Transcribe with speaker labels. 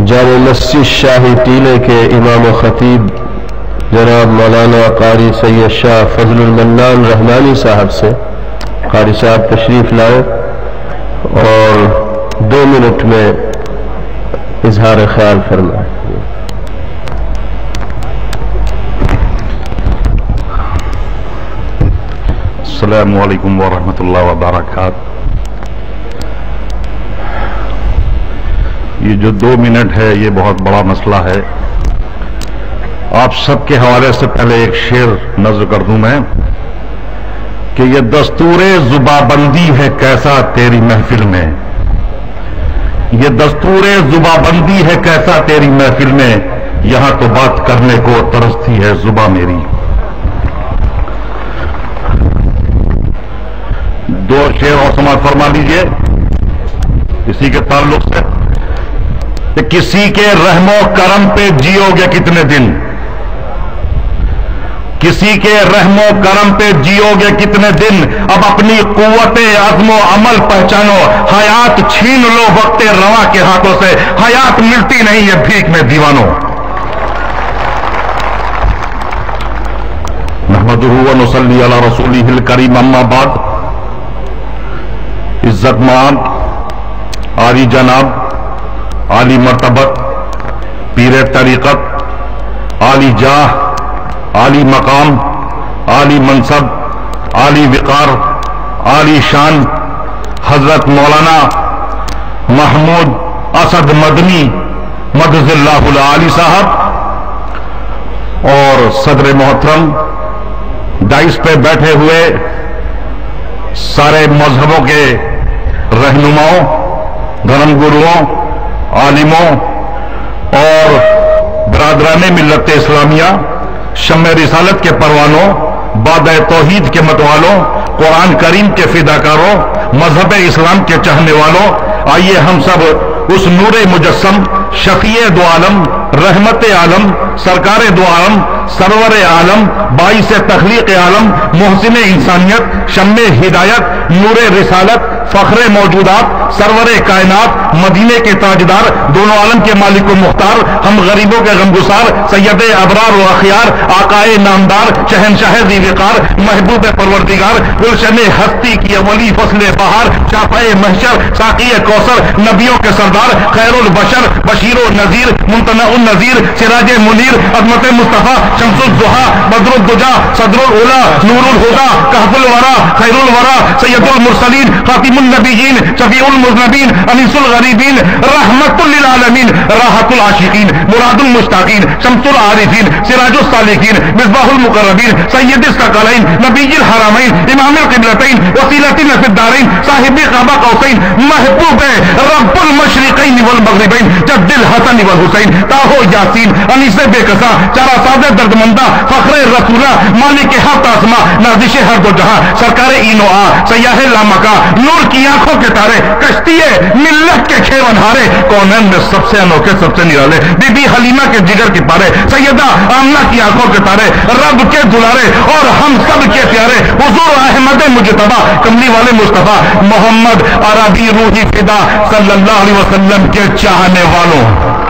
Speaker 1: جامع مسجد شاہی ٹیلے کے امام و خطیب جناب مولانا قاری سید شاہ فضل المنان رحمانی صاحب سے قاری صاحب تشریف لائے اور 2 منٹ میں اظہار خیال فرمائے۔
Speaker 2: السلام علیکم ورحمۃ اللہ وبرکاتہ۔ یہ جو 2 منٹ ہے یہ بہت بڑا مسئلہ ہے۔ آپ سب کے حوالے سے پہلے ایک شعر نظر کر دوں میں کہ یہ دستور زبابندی ہے کیسا تیری محفل میں، یہ دستور زبابندی ہے کیسا تیری محفل میں، یہاں تو بات کرنے کو ترستی ہے زباں میری۔ 2 شعر اور سماعت فرما لیجئے اسی کے تعلق سے کہ کسی کے رحم و کرم پہ جیو گے کتنے دن، کسی کے رحم و کرم پہ جیو گے کتنے دن، اب اپنی قوت عزم و عمل پہچانو، حیات چھین لو وقت رواں کے ہاتھوں سے، حیات ملتی نہیں ہے بھیک میں دیوانوں۔ نحمدہ و نصلی علی رسولہ الکریم، اما بعد۔ عزت مآب، عالی جناب، عالی مرتبت، پیر طریقت، عالی جاہ، عالی مقام، عالی منصب، عالی وقار، عالی شان حضرت مولانا محمود اسد مدنی مدد اللہ العالی صاحب اور صدر محترم ڈائس پہ بیٹھے ہوئے سارے مذہبوں کے رہنماؤں، دھرم گروؤں، عالموں اور برادران ملت اسلامیہ، شمع رسالت کے پروانوں، بادۂ توحید کے متوالوں، قرآن کریم کے فداکاروں، مذہب اسلام کے چاہنے والوں، آئیے ہم سب اس نور مجسم، شفیع دو عالم، رحمت عالم، سرکار دو عالم، سرور عالم، باعث تخلیق عالم، محسن انسانیت، شمع ہدایت، نور رسالت، فخر موجودات، سرور کائنات، مدینے کے تاجدار، دونوں عالم کے مالک و مختار، ہم غریبوں کے غمگسار، سید ابرار و اخیار، آقائے نامدار، شہنشاہ ذی وقار، محبوب پروردگار، گلشن ہستی کی اولی فصل بہار، شافع محشر، ساقی کوثر، نبیوں کے سردار، خیر البشر، بشیر و نذیر، ممتنع النذیر، سراج منیر، عظمت مصطفیٰ، شمس الضحیٰ، بدر الدجا، صدر الاولا، نور الہدا، کہف الورا، خیر الورا، سید المرسلین، خاتم النبیین، شفیع المذنبین، انیس الغریبین، رحمت للعالمین، راحت العاشقین، مراد المشتاقین، شمس العارفین، سراج الصالحین، مصباح المقربین، سید الثقلین، نبی الحرمین، امام القبلتین، وسیلتنا فی الدارین، صاحب قاب قوسین، محبوب رب المشرقین والمغربین، جد الحسن والحسین، تاہو یاسین، انیس بے کسا، چارہ ساز دردمندہ، فخر رسولہ، مالک ہفت آسماں، نازش ہر دو جہاں، سرکار اینو آ، سیاح لامکا، نور کی آنکھوں کے تارے، کشتی ملت کے کھیون ہارے، کونین میں سب سے انوکھے سب سے نرالے، بی بی حلیمہ کے جگر کے پارے، سیدہ آمنہ کی آنکھوں کے تارے، رب کے دلارے اور ہم سب کے پیارے، حضور احمد مجتبی، کملی والے مصطفیٰ محمد عربی روحی فدا صلی اللہ علیہ وسلم کے چاہنے والوں۔